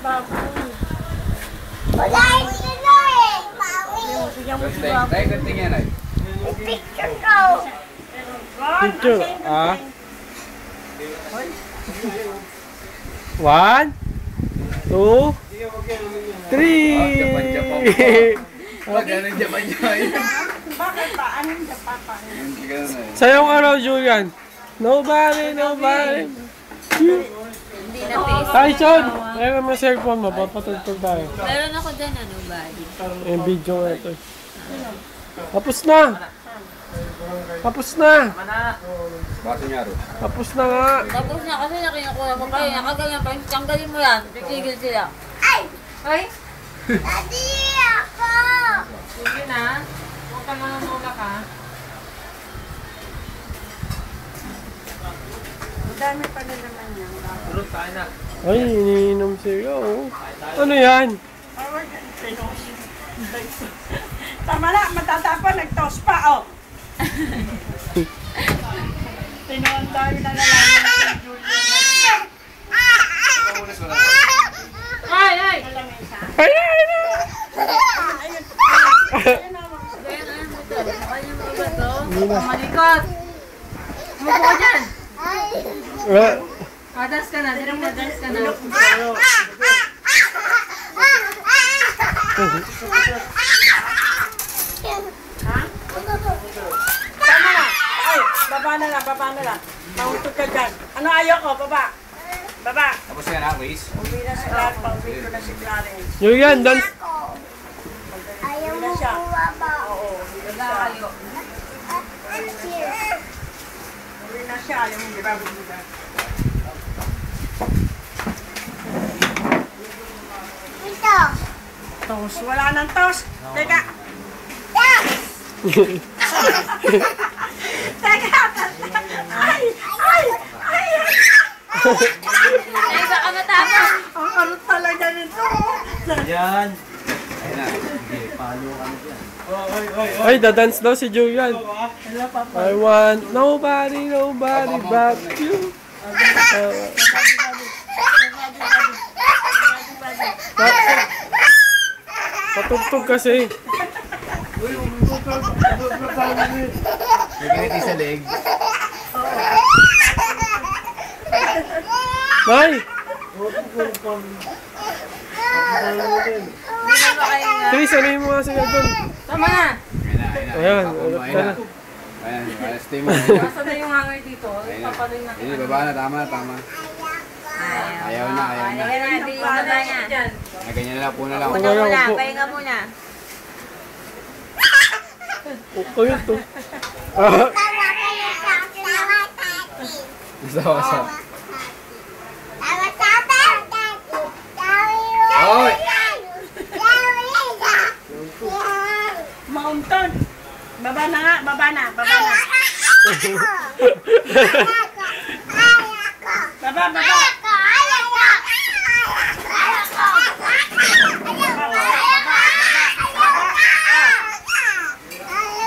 baboy. Wala yung sila eh. Bigyan mo si baboy. Tayo ganting yan ay. Picture ko. Picture. 1, 2, 3. Ganun Japan. Bakit pa? Anong Japan? Sayong araw, Julian. Nobody. Hindi na face. Tyson, meron mo cellphone mo. Papatugtog tayo. Meron ako dyan, buddy. Yung video nga ito. Tapos na. Baso niya ro. Tapos na nga. Tapos na kasi nakinukuha mo kayo. Nakaganyan pa. Tanggalin mo yan. Titigil sila. Ay! Ay! Daddy, ako! Sige na. Huwag ka nanunulak ha. Ang dami pa na naman yan. Ay, iniinom sila. Oh. Ano yan? Tama na, matatapon. Nag-toast pa, oh. Tinuan tayo na nalaman si Julian. Ay! Ay, ay, na. Ayan mo ito. Kanya mo ba ito? Malikot! Umupo ka dyan! Dance ka na. Dirang dance ka na. Tama na. Ay, baba na lang. Mahutog ka dyan. Ano ayaw ko? Baba. Tapos yan ha, Waze. Uwi na si Clarence. Pauwi ko na si Clarence. Julian, dance. Ayaw mo bumaba. Oo, uwi na siya. Uwi na siya. Ayaw mo bumaba. Ito. Toast. Wala nang toast. Teka. Teka. Ay! Ay, baka matapos! Ang karot talaga nito. Ayun na. Sige, palo kami dyan. Ay, dadance daw si Julian. I want nobody but you. Patugtog kasi. May ganiti sa leg. Nay! Chris, ano yung mga sila doon? Tama na! Ayan, ulit ka na. Ayan, stay mo. Basta na yung hanger dito. Papaloy na. Hindi, baba na, tama. Ayaw na. Ayaw na, hindi yung baba na. Ganyan na lang, puna lang. Una muna, pahinga muna. Ayun to. Sawa. Oy! Mountain. Baba na. Baba.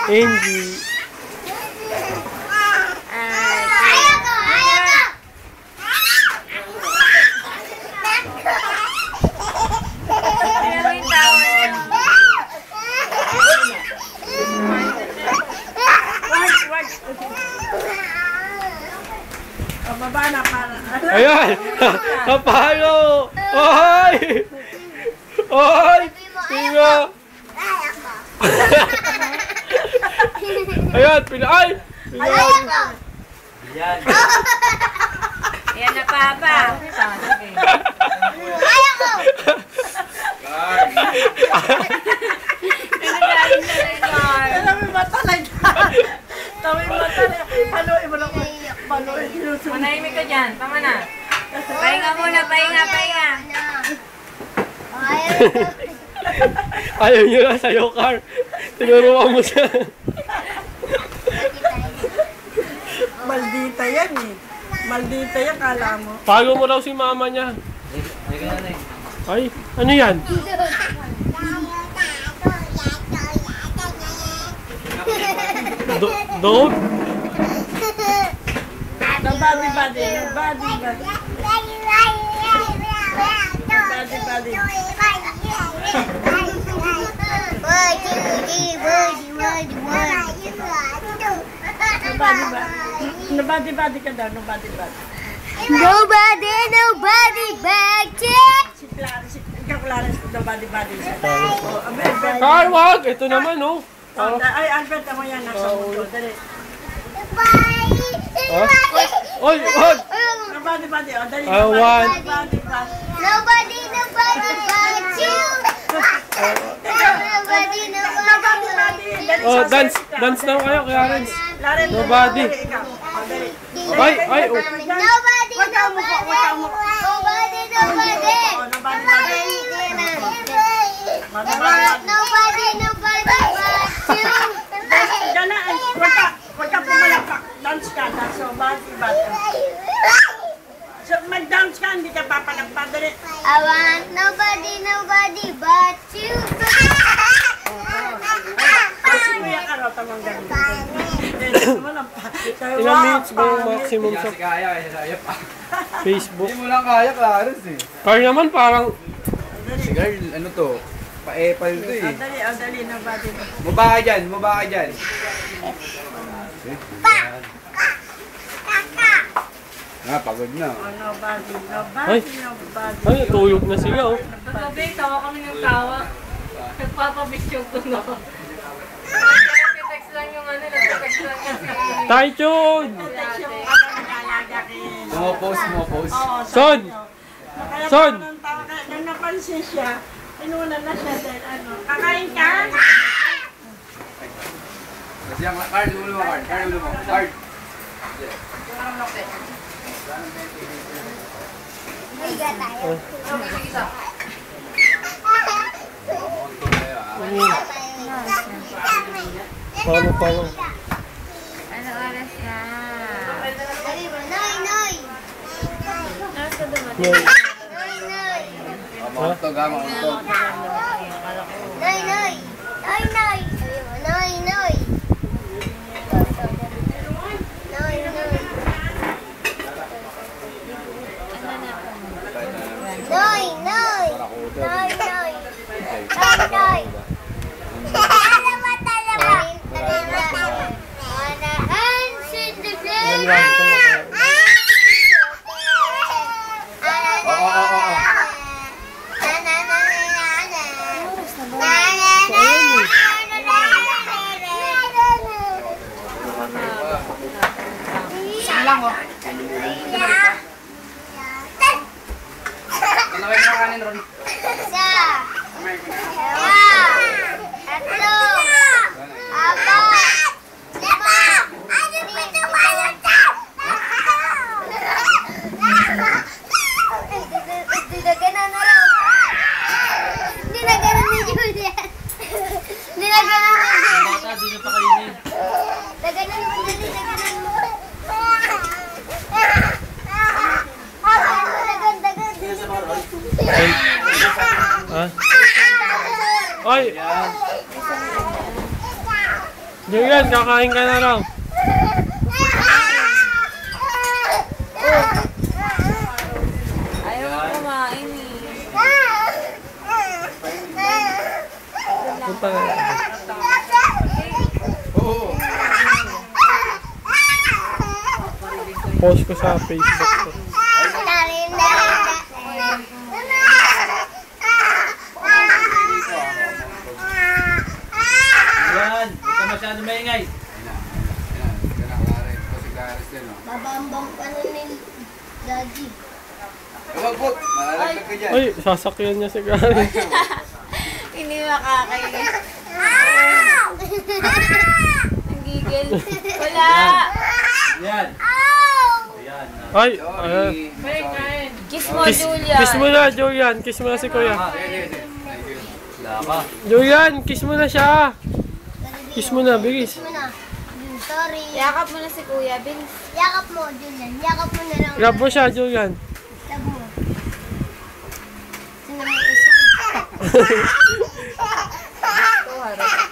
Angie. Baba na para. Ayan! Kapalo! Oy! Oy! Tinga! Ayan! Ay! Yan. Yan na, Papa. Pinagaling na rin, Lord. Alam mo ba talaga? Haluin mo lang. Manahimik ka dyan. Tama na. Pahinga muna, pahinga. Ayaw nyo na sa'yo, Car. Tinuruan mo siya. Maldita yan eh. Maldita yan, kala mo. Pago mo raw si mama niya. Ay, ano yan? Dog? Body. Buddy. Nobody ka daw, nobody. Nobody but you. Si Clarence, ikaw Clarence, nobody. Oh, Carl, wag! Ito naman, oh. Ay, Albert, mo yan, nasa mundo. Dali. Oy, wag! Nobody, oh, dali. I want... Nobody. Nobody but you. Nobody. Dali, Oh, sasayaw dance ka. daw kayo, Clarence. Clarence, Nobody. dali, ikaw. Oh, dali. Ay, oh. Nobody. Wag ka mo. Nobody. Oh, nobody. Nobody but you. Diyan na, wag ka pumalakpak. Dance ka, so body. So, mag-dance ka, hindi ka papalakpak. Dali. I want nobody but you. Kasi kuya ka raw, tamang ganito. Ilang minutes ba yung maximum Hindi sa kasi kaya, kaya saya pa. Facebook? Hindi mo lang kaya, Clarence eh. Carl naman parang... Si Girl, ano to? Pa-epal to eh. Dali, nobody. Maba ka dyan. Pagod na. Oh, nobody. Ay. Ay, natuyog na sila, oh. Kagabi, tawa kami ng tawa. Nagpapamiss yung tuno. Nagtext lang yung nagtext lang kasi. Taichon! Mo-post. Son! Son! Nang napansin siya, inuna na siya dahil kakain ka? Kasi yung card, ulo mo. Card. Higa tayo. Paano? Ano oras na? Noy. Nasa dumating? Noy. Noy. Makuntog. Tanawin mo kanin, Ron. Ay! Julian, kakain ka na raw. Ayaw ko kumain eh. Punta ka. Oo. Post ko sa Facebook ko. Yan, huwag ka masyado maingay. Babambang pa nun ni Daddy. Huwag, malalaglag ka dyan. Ay, sasakyan niya si Gary. Hindi makakainis. Ang gigil. Wala. Yan. Ay, Sorry. Kiss mo, Julia. kiss mo na, Julian. Kiss mo na si Kuya. Sige. Wala ka. Julian, kiss mo na siya. Kiss mo na, bilis. Sorry. Yakap mo na si Kuya, Vince. Yakap mo, Julian. Yakap mo na lang. Grab mo siya, Julian. Tab mo. Sino mo isa? Ito, harap.